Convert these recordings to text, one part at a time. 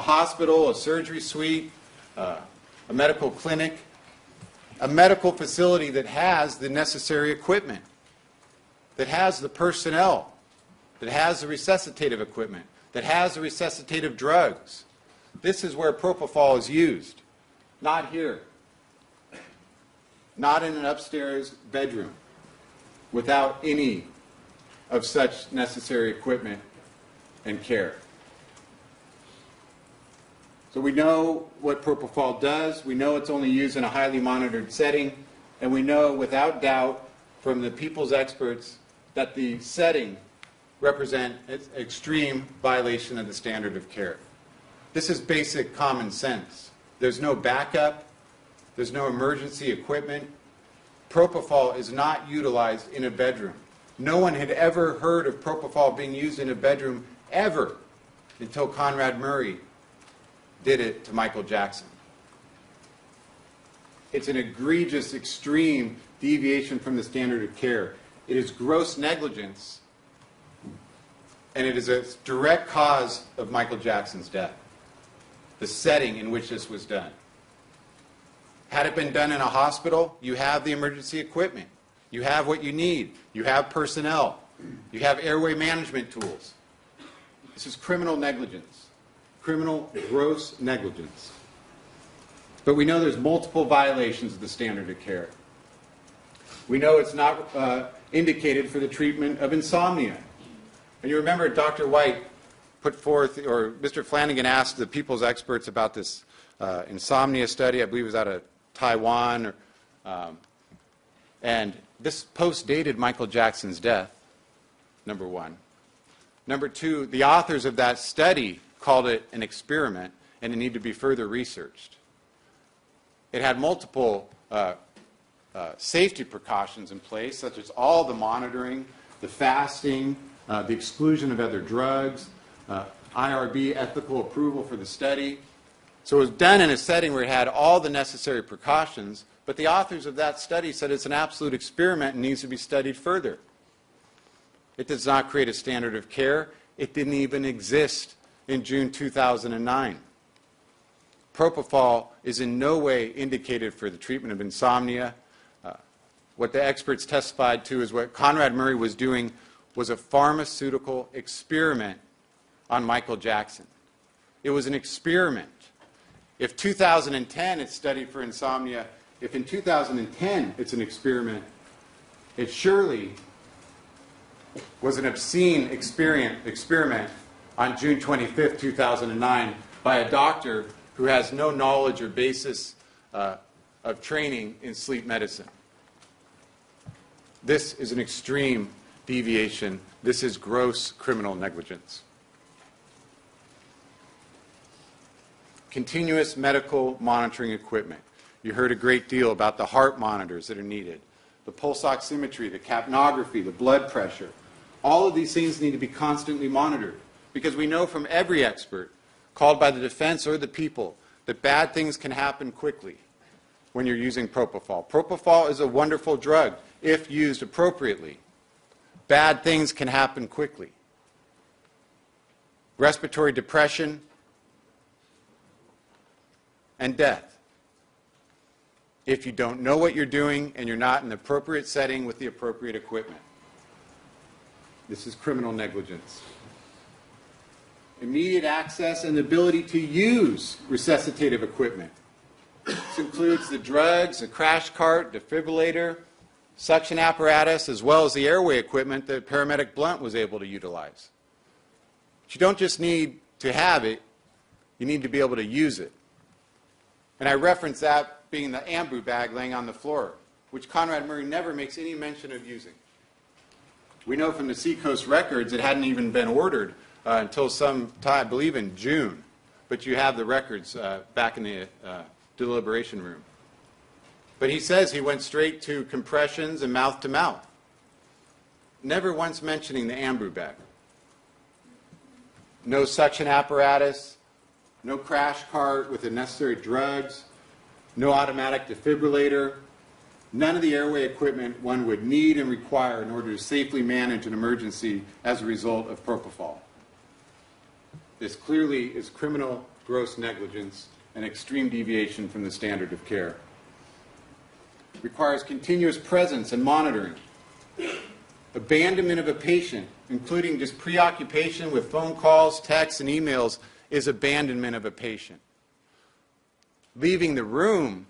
hospital, a surgery suite, a medical clinic, a medical facility that has the necessary equipment, that has the personnel, that has the resuscitative equipment, that has the resuscitative drugs. This is where propofol is used, not here, not in an upstairs bedroom, without any of such necessary equipment and care. So we know what propofol does. We know it's only used in a highly monitored setting. And we know without doubt from the people's experts that the setting represents an extreme violation of the standard of care. This is basic common sense. There's no backup. There's no emergency equipment. Propofol is not utilized in a bedroom. No one had ever heard of propofol being used in a bedroom ever until Conrad Murray did it to Michael Jackson. It's an egregious, extreme deviation from the standard of care. It is gross negligence, and it is a direct cause of Michael Jackson's death, the setting in which this was done. Had it been done in a hospital, you have the emergency equipment. You have what you need. You have personnel. You have airway management tools. This is criminal negligence. Criminal gross negligence. But we know there's multiple violations of the standard of care. We know it's not indicated for the treatment of insomnia. And you remember Dr. White put forth, or Mr. Flanagan asked the people's experts about this insomnia study. I believe it was out of Taiwan. And this post-dated Michael Jackson's death, number one. Number two, the authors of that study called it an experiment, and it needed to be further researched. It had multiple safety precautions in place, such as all the monitoring, the fasting, the exclusion of other drugs, IRB ethical approval for the study. So it was done in a setting where it had all the necessary precautions, but the authors of that study said it's an absolute experiment and needs to be studied further. It does not create a standard of care. It didn't even exist in June 2009. Propofol is in no way indicated for the treatment of insomnia. What the experts testified to is what Conrad Murray was doing was a pharmaceutical experiment on Michael Jackson. It was an experiment. If 2010 it's studied for insomnia, if in 2010 it's an experiment, it surely was an obscene experiment on June 25th, 2009 by a doctor who has no knowledge or basis of training in sleep medicine. This is an extreme deviation. This is gross criminal negligence. Continuous medical monitoring equipment. You heard a great deal about the heart monitors that are needed, the pulse oximetry, the capnography, the blood pressure. All of these things need to be constantly monitored because we know from every expert, called by the defense or the people, that bad things can happen quickly when you're using propofol. Propofol is a wonderful drug if used appropriately. Bad things can happen quickly. Respiratory depression and death. If you don't know what you're doing and you're not in the appropriate setting with the appropriate equipment. This is criminal negligence. Immediate access and the ability to use resuscitative equipment. This includes the drugs, the crash cart, defibrillator, suction apparatus, as well as the airway equipment that paramedic Blunt was able to utilize. But you don't just need to have it, you need to be able to use it. And I reference that being the ambu bag laying on the floor, which Conrad Murray never makes any mention of using. We know from the Seacoast records it hadn't even been ordered until some time, I believe in June. But you have the records back in the deliberation room. But he says he went straight to compressions and mouth-to-mouth, never once mentioning the ambu bag. No suction apparatus, no crash cart with the necessary drugs, no automatic defibrillator, none of the airway equipment one would need and require in order to safely manage an emergency as a result of propofol. This clearly is criminal gross negligence, and extreme deviation from the standard of care. Requires continuous presence and monitoring. Abandonment of a patient, including just preoccupation with phone calls, texts, and emails, is abandonment of a patient. Leaving the room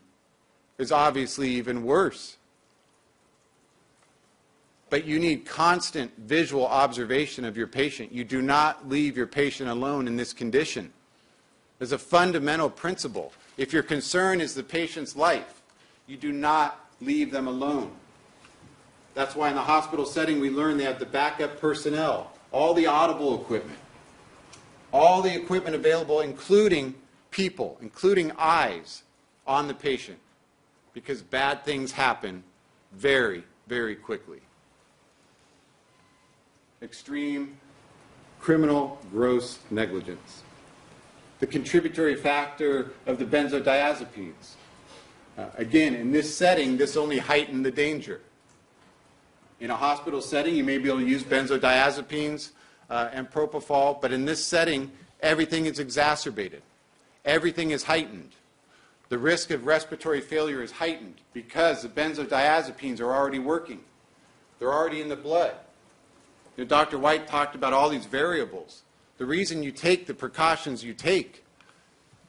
is obviously even worse. But you need constant visual observation of your patient. You do not leave your patient alone in this condition. There's a fundamental principle. If your concern is the patient's life, you do not leave them alone. That's why in the hospital setting we learn they have the backup personnel, all the audible equipment, all the equipment available, including people, including eyes on the patient, because bad things happen very, very quickly. Extreme criminal gross negligence. The contributory factor of the benzodiazepines. Again, in this setting, this only heightened the danger. In a hospital setting, you may be able to use benzodiazepines and propofol, but in this setting, everything is exacerbated. Everything is heightened. The risk of respiratory failure is heightened because the benzodiazepines are already working. They're already in the blood. You know, Dr. White talked about all these variables. The reason you take the precautions you take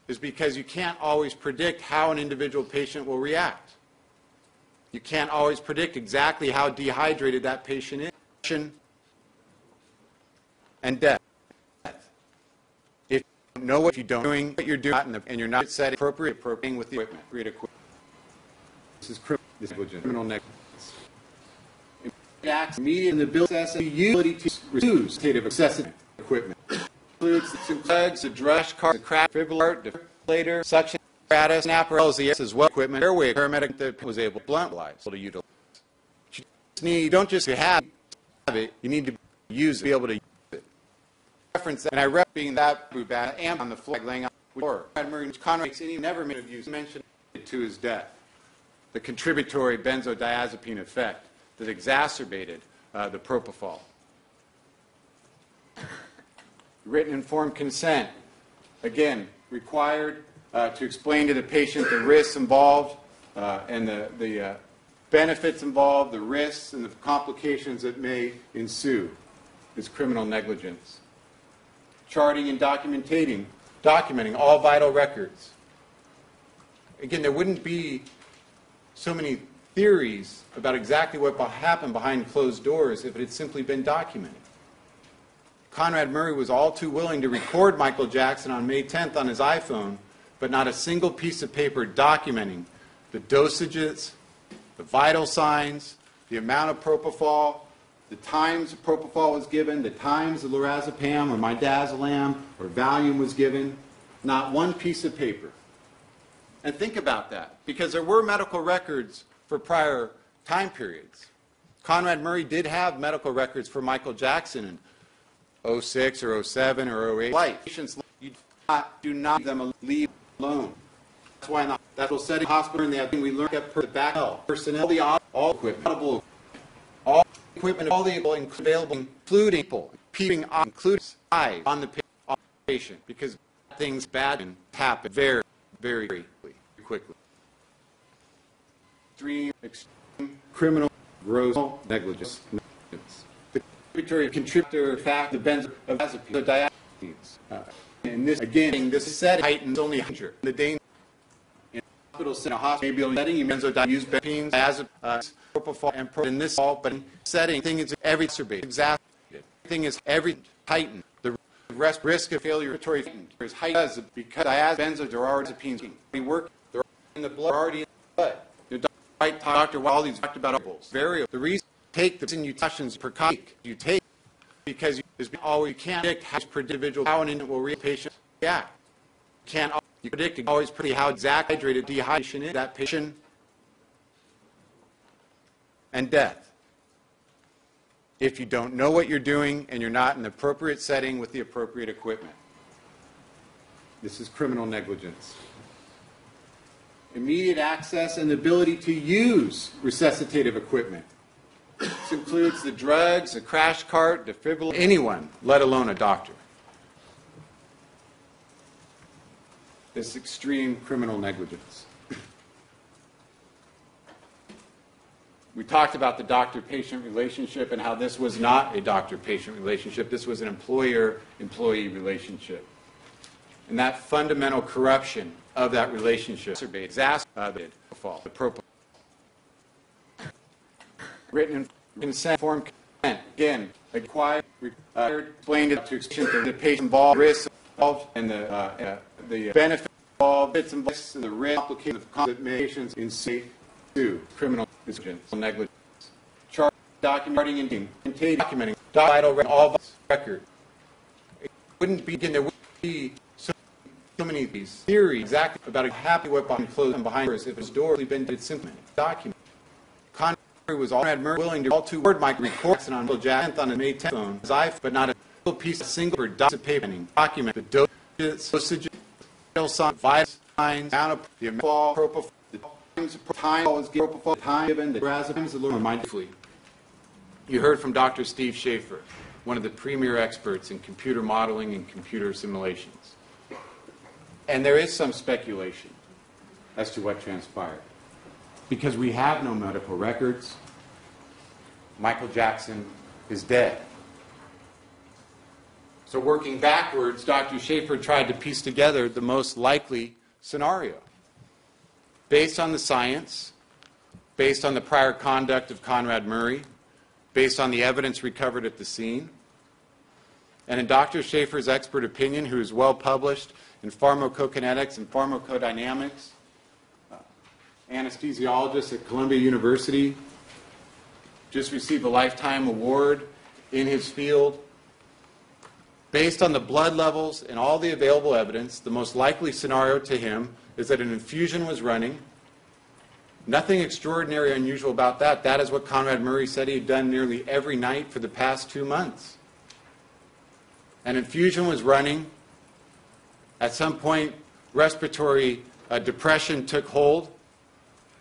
is because you can't always predict how an individual patient will react. You can't always predict exactly how dehydrated that patient is. And death. If you know what you're doing, and you're not setting appropriate with the equipment. This is criminal negligence. Acts immediate in the ability to use excessive equipment. Includes drugs, the drush cart, the crash defibrillator, suction apparatus, and apparatus as well equipment. Airway paramedic that was able to bluntlize to utilize. You don't just have it, you need to use it, be able to use it. Reference that, and I rep being that bad am on the floor laying on the floor. Conrad never made of use mentioned it to his death. The contributory benzodiazepine effect that exacerbated the propofol. Written informed consent, again, required to explain to the patient the risks involved and the benefits involved, the risks and the complications that may ensue is criminal negligence. Charting and documenting all vital records. Again, there wouldn't be so many theories about exactly what happened behind closed doors if it had simply been documented. Conrad Murray was all too willing to record Michael Jackson on May 10th on his iPhone, but not a single piece of paper documenting the dosages, the vital signs, the amount of propofol, the times propofol was given, the times the lorazepam or midazolam or Valium was given. Not one piece of paper. And think about that, because there were medical records for prior time periods. Conrad Murray did have medical records for Michael Jackson in 06 or 07 or 08. Life. Patients, you do not leave alone. That's why in the hospital setting, hospital, and we learn the back personnel, all equipment, all equipment, all the available, including people, peeping on, including eyes on the patient, because things bad happen very, very quickly. Extreme criminal gross negligence. The contributor factor of benzodiazepines. And this, again, this setting heightens only danger. The danger in a hospital setting, you use benzodiazepines, propofol, and propofol in this all, but in setting, thing is every exacerbated. Everything is every heightened. The risk of failure is heightened because benzodiazepines work. They're in the blood, already in the blood. Dr. Wiley talked about variables. The reason you take the precautions you take because you can't predict how individual how an individual will patient react. You predict always pretty how exactly dehydration is that patient and death. If you don't know what you're doing and you're not in the appropriate setting with the appropriate equipment. This is criminal negligence. Immediate access and ability to use resuscitative equipment. This includes the drugs, the crash cart, defibrillator, anyone, let alone a doctor. is extreme criminal negligence. We talked about the doctor-patient relationship and how this was not a doctor-patient relationship. This was an employer-employee relationship. And that fundamental corruption of that relationship exacerbated the propofol. Written consent, form consent, again, required, explained it to explain the patient involved, risks involved, and the benefits involved, and the risk application of conditions in state to criminal negligence. Chart documenting and documenting vital all record. It wouldn't be again. There would be so many of these theories exactly about exactly what behind doors if his door had been simply documented. Conrad was willing to all to word Mike records on Michael Jackson on a May 10th phone, his iPhone, but not a single piece of single paper document the dosage, vital signs, down of the amount of propofol. Time was given, time given, the times a little mindfully. You heard from Dr. Steve Schaefer, one of the premier experts in computer modeling and computer simulations. And there is some speculation as to what transpired. Because we have no medical records, Michael Jackson is dead. So working backwards, Dr. Schaefer tried to piece together the most likely scenario. Based on the science, based on the prior conduct of Conrad Murray, based on the evidence recovered at the scene, and in Dr. Schaefer's expert opinion, who is well published in pharmacokinetics and pharmacodynamics, anesthesiologist at Columbia University, just received a lifetime award in his field. Based on the blood levels and all the available evidence, the most likely scenario to him is that an infusion was running. Nothing extraordinary or unusual about that. That is what Conrad Murray said he had done nearly every night for the past 2 months. An infusion was running. At some point, respiratory depression took hold.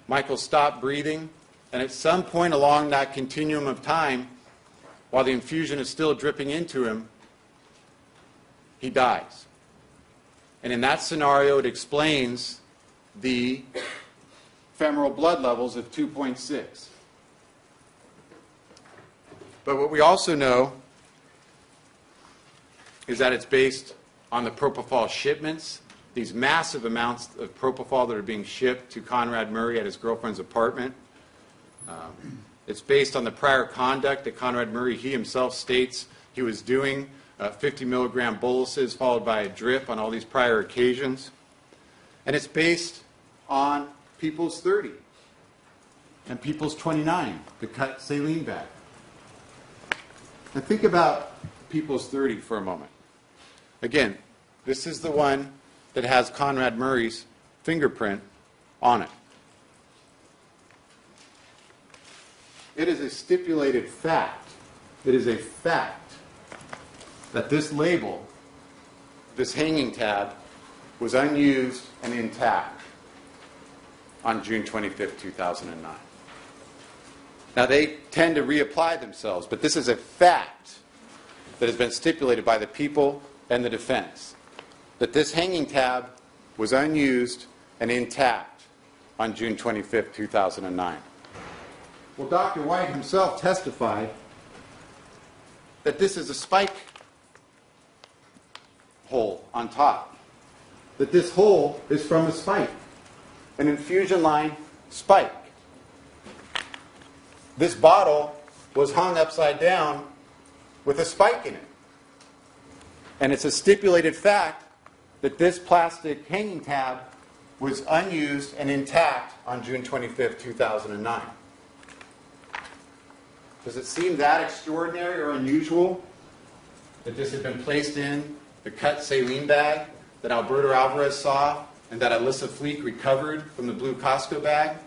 Michael stopped breathing. And at some point along that continuum of time, while the infusion is still dripping into him, he dies. And in that scenario, it explains the femoral blood levels of 2.6. But what we also know is that it's based on the propofol shipments, these massive amounts of propofol that are being shipped to Conrad Murray at his girlfriend's apartment. It's based on the prior conduct that Conrad Murray, he himself states he was doing, 50 milligram boluses followed by a drip on all these prior occasions. And it's based on People's 30 and People's 29, the cut saline bag. Now think about People's 30 for a moment. Again, this is the one that has Conrad Murray's fingerprint on it. It is a stipulated fact. It is a fact that this label, this hanging tab, was unused and intact on June 25th, 2009. Now, they tend to reapply themselves, but this is a fact that has been stipulated by the people and the defense, that this hanging tab was unused and intact on June 25th, 2009. Well, Dr. White himself testified that this is a spike hole on top, that this hole is from a spike, an infusion line spike. This bottle was hung upside down with a spike in it. And it's a stipulated fact that this plastic hanging tab was unused and intact on June 25th, 2009. Does it seem that extraordinary or unusual that this had been placed in the cut saline bag that Alberto Alvarez saw and that Alyssa Fleek recovered from the blue Costco bag?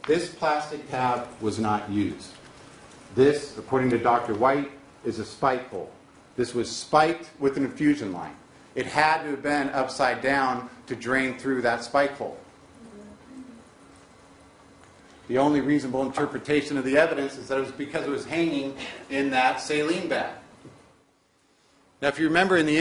This plastic tab was not used. This, according to Dr. White, is a spike hole. This was spiked with an infusion line. It had to have been upside down to drain through that spike hole. The only reasonable interpretation of the evidence is that it was because it was hanging in that saline bag. Now, if you remember in the